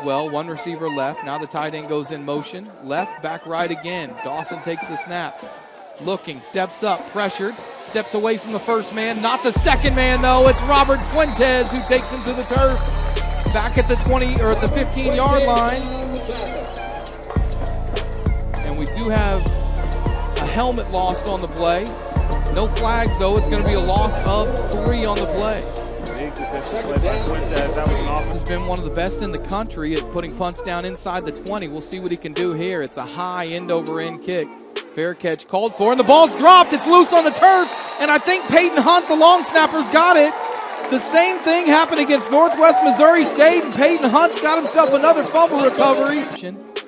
Well, one receiver left. Now the tight end goes in motion. Left, back right again. Dawson takes the snap. Looking, steps up, pressured, steps away from the first man. Not the second man, though. It's Robert Fuentes who takes him to the turf. Back at the 20 or at the 15-yard line. And we do have a helmet lost on the play. No flags, though. It's going to be a loss of 3 on the play. Big defensive play by Fuentes. That was an offense. He's been one of the best in the country at putting punts down inside the 20. We'll see what he can do here. It's a high end-over-end kick. Fair catch called for, and the ball's dropped. It's loose on the turf, and I think Peyton Hunt, the long snapper's got it. The same thing happened against Northwest Missouri State, and Peyton Hunt's got himself another fumble recovery.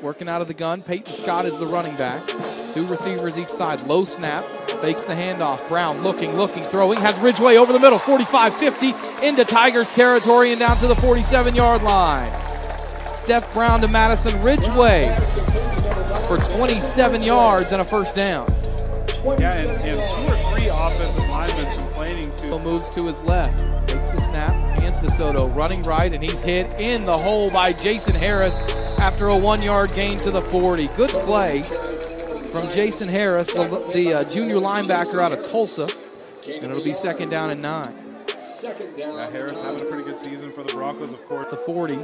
Working out of the gun, Peyton Scott is the running back. 2 receivers each side. Low snap, fakes the handoff. Brown looking, throwing, has Ridgeway over the middle, 45-50 into Tigers territory and down to the 47-yard line. Steph Brown to Madison Ridgeway for 27 yards and a first down. Yeah, and 2 or 3 offensive linemen complaining to. Moves to his left, takes the snap, hands to Soto, running right, and he's hit in the hole by Jason Harris after a 1-yard gain to the 40. Good play from Jason Harris, the junior linebacker out of Tulsa, and it'll be 2nd down and 9. Harris having a pretty good season for the Broncos, of course. The 40.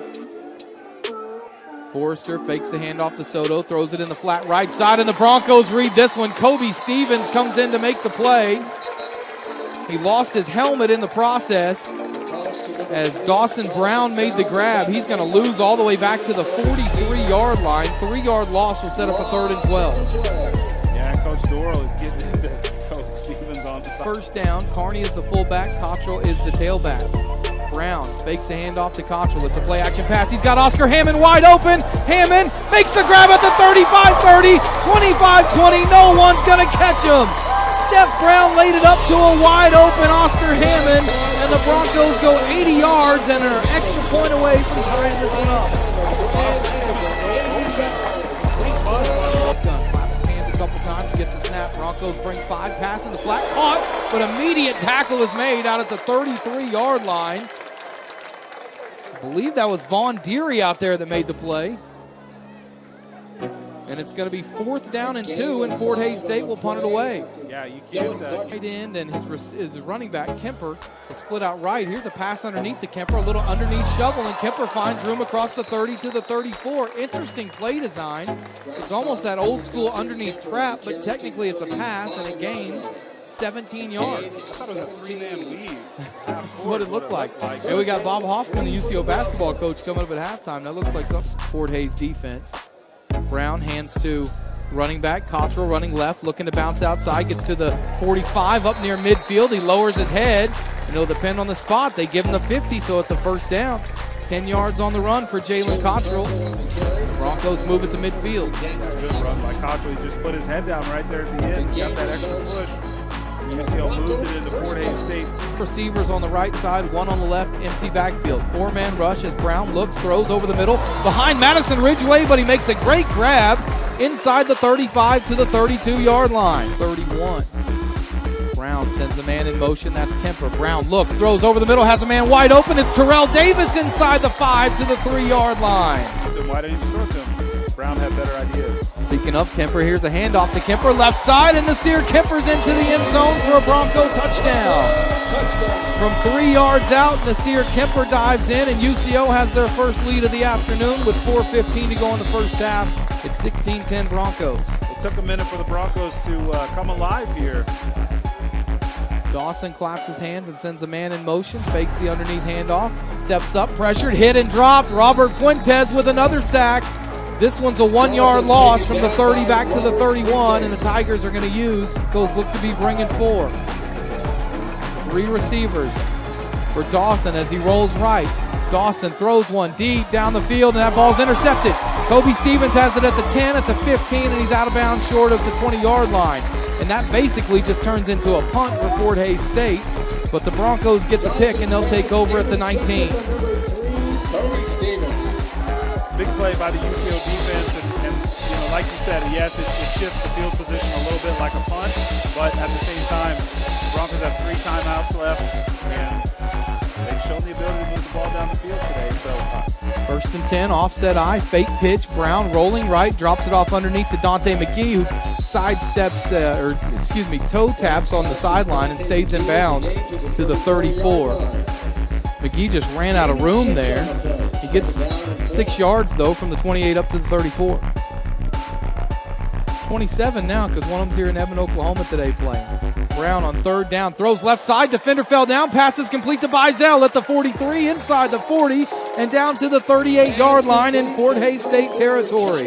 Forrester fakes the handoff to Soto, throws it in the flat right side, and the Broncos read this one. Kobe Stevens comes in to make the play. He lost his helmet in the process as Dawson Brown made the grab. He's going to lose all the way back to the 43-yard line. 3-yard loss will set up a 3rd and 12. Yeah, Coach Doral is getting into Coach Stevens on the side. First down, Carney is the fullback, Cottrell is the tailback. Brown fakes the handoff to Cottrell. It's a play-action pass. He's got Oscar Hammond wide open. Hammond makes the grab at the 35-30, 25-20. No one's going to catch him. Steph Brown laid it up to a wide-open Oscar Hammond, and the Broncos go 80 yards and are an extra point away from tying this one up. Claps his hands a couple times, gets the snap. Broncos bring 5, pass in the flat, caught, but immediate tackle is made out at the 33-yard line. I believe that was Vaughn Deary out there that made the play. And it's going to be 4th down and 2, and Fort Hays State will punt it away. Yeah, you can't. Right end, and his running back, Kemper, is split out right. Here's a pass underneath to Kemper, a little underneath shovel, and Kemper finds room across the 30 to the 34. Interesting play design. It's almost that old school underneath trap, but technically it's a pass, and it gains 17 yards. I thought it was a 3-man weave. That's what it looked like. And we got Bob Hoffman, the UCO basketball coach, coming up at halftime. That looks like some Fort Hays defense. Brown hands to running back. Cottrell running left, looking to bounce outside. Gets to the 45 up near midfield. He lowers his head, and it'll depend on the spot. They give him the 50, so it's a 1st down. 10 yards on the run for Jalen Cottrell. The Broncos move it to midfield. Good run by Cottrell. He just put his head down right there at the end. Got that extra push. UCO moves it into Fort Hays State. Receivers on the right side, 1 on the left, empty backfield. 4-man rush as Brown looks, throws over the middle. Behind Madison Ridgeway, but he makes a great grab inside the 35 to the 32-yard line. 31. Brown sends a man in motion. That's Kemper. Brown looks, throws over the middle, has a man wide open. It's Terrell Davis inside the 5 to the 3-yard line. Then why did he throw to him? Brown had better ideas. Speaking of Kemper, here's a handoff to Kemper, left side, and Nasir Kemper's into the end zone for a Bronco touchdown. From 3 yards out, Nasir Kemper dives in, and UCO has their first lead of the afternoon with 4:15 to go in the first half. It's 16-10 Broncos. It took a minute for the Broncos to come alive here. Dawson claps his hands and sends a man in motion, fakes the underneath handoff, steps up, pressured, hit and dropped. Robert Fuentes with another sack. This one's a 1-yard loss from the 30 back to the 31, and the Tigers are going to use. Goes look to be bringing 4. 3 receivers for Dawson as he rolls right. Dawson throws one deep down the field, and that ball's intercepted. Kobe Stevens has it at the 10, at the 15, and he's out of bounds short of the 20-yard line. And that basically just turns into a punt for Fort Hays State. But the Broncos get the pick, and they'll take over at the 19. Big play by the UCO defense, and you know, like you said, yes, it shifts the field position a little bit like a punt, but at the same time, the Broncos have 3 timeouts left, and they've shown the ability to move the ball down the field today. So 1st and 10, offset eye, fake pitch. Brown rolling right, drops it off underneath to Dante McGee, who sidesteps, toe taps on the sideline and stays in bounds to the 34. McGee just ran out of room there. He gets 6 yards, though, from the 28 up to the 34. It's 27 now because one of them's here in Edmond, Oklahoma today playing. Brown on 3rd down, throws left side, defender fell down, passes complete to Bizel at the 43, inside the 40, and down to the 38-yard line in Fort Hays State territory.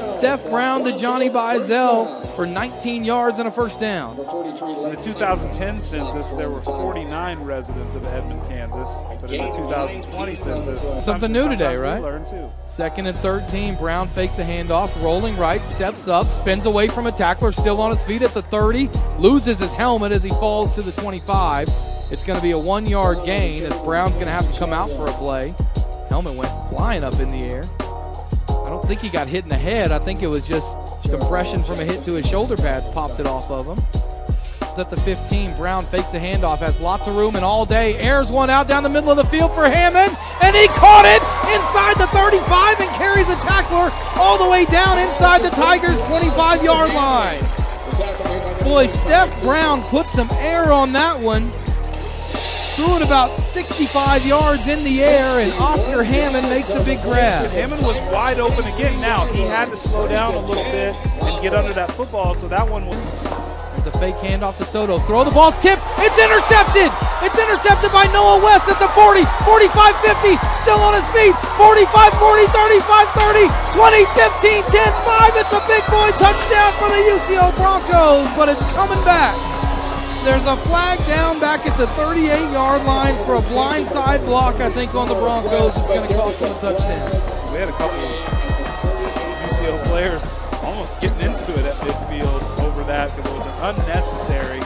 Steph Brown to Johnny Bizel for 19 yards and a 1st down. In the 2010 census, there were 49 residents of Edmond, Kansas, but in the 2020 census, something new today, we right? learned too. 2nd and 13, Brown fakes a handoff, rolling right, steps up, spins away from a tackler, still on his feet at the 30, loses his helmet as he falls to the 25. It's going to be a 1-yard gain as Brown's going to have to come out for a play. Helmet went flying up in the air. I don't think he got hit in the head. I think it was just compression from a hit to his shoulder pads popped it off of him. It's at the 15. Brown fakes a handoff, has lots of room and all day. Airs one out down the middle of the field for Hammond, and he caught it inside the 35 and carries a tackler all the way down inside the Tigers' 25-yard line. Boy, Steph Brown put some air on that one. Threw it about 65 yards in the air, and Oscar Hammond makes a big grab. Hammond was wide open again. Now, he had to slow down a little bit and get under that football, so that one was... There's a fake handoff to Soto. Throw, the ball's tipped. It's intercepted. It's intercepted by Noah West at the 40, 45, 50. Still on his feet. 45, 40, 35, 30, 20, 15, 10, 5. It's a big boy touchdown for the UCO Broncos, but it's coming back. There's a flag down back at the 38-yard line for a blindside block, I think, on the Broncos. It's going to cost them a touchdown. We had a couple of UCO players almost getting into it at midfield over that because it was an unnecessary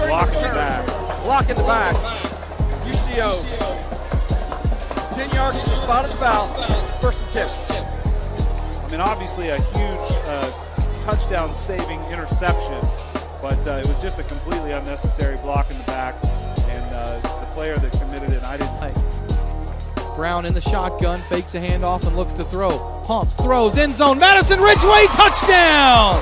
block in the back. Block in the back. UCO. 10 yards from the spotted foul. 1st and 10. I mean, obviously a huge touchdown-saving interception, but it was just a completely unnecessary block in the back, and the player that committed it, I didn't see. Brown in the shotgun, fakes a handoff and looks to throw. Pumps, throws, end zone, Madison Ridgeway, touchdown!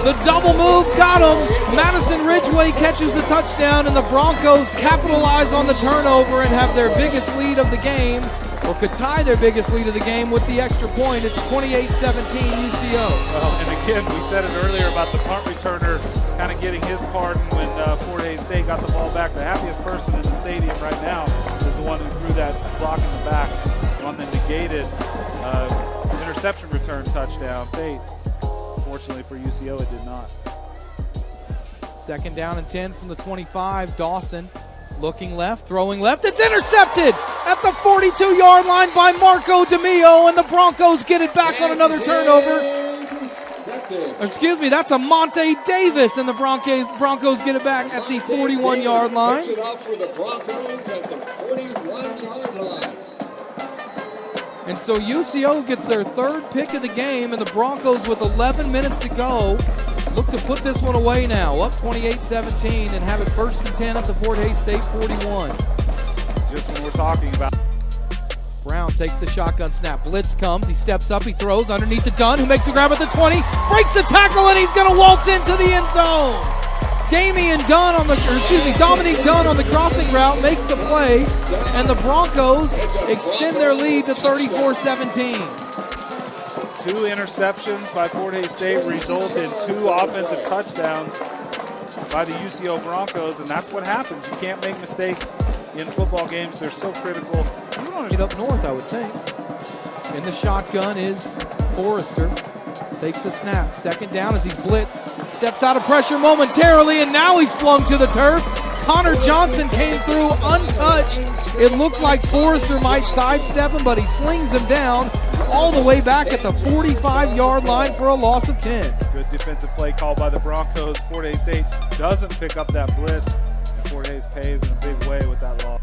The double move got him. Madison Ridgeway catches the touchdown, and the Broncos capitalize on the turnover and have their biggest lead of the game, or could tie their biggest lead of the game with the extra point. It's 28-17 UCO. Well, and again, we said it earlier about the punt returner kind of getting his pardon when Fort Hays State got the ball back. The happiest person in the stadium right now is the one who threw that block in the back on the negated interception return touchdown. Fortunately for UCO, it did not. 2nd down and 10 from the 25. Dawson looking left, throwing left. It's intercepted at the 42-yard line by Marco DeMio, and the Broncos get it back on another turnover. Excuse me, that's a Monte Davis, and the Broncos get it back at the 41-yard line. And so UCO gets their 3rd pick of the game, and the Broncos, with 11 minutes to go, look to put this one away now, up 28-17, and have it 1st and 10 at the Fort Hays State 41. Just when we're talking about... Brown takes the shotgun snap. Blitz comes. He steps up. He throws underneath to Dunn, who makes a grab at the 20. Breaks the tackle, and he's going to waltz into the end zone. Dominique Dunn on the crossing route makes the play, and the Broncos extend their lead to 34-17. 2 interceptions by Fort Hays State result in 2 offensive touchdowns by the UCO Broncos, and that's what happens. You can't make mistakes in football games. They're so critical. Get up north, I would think. In the shotgun is Forrester. Takes the snap. 2nd down as he's blitzed. Steps out of pressure momentarily, and now he's flung to the turf. Connor Johnson came through untouched. It looked like Forrester might sidestep him, but he slings him down all the way back at the 45-yard line for a loss of 10. Good defensive play called by the Broncos. Fort Hays State doesn't pick up that blitz, and Fort Hays pays in a big way with that loss.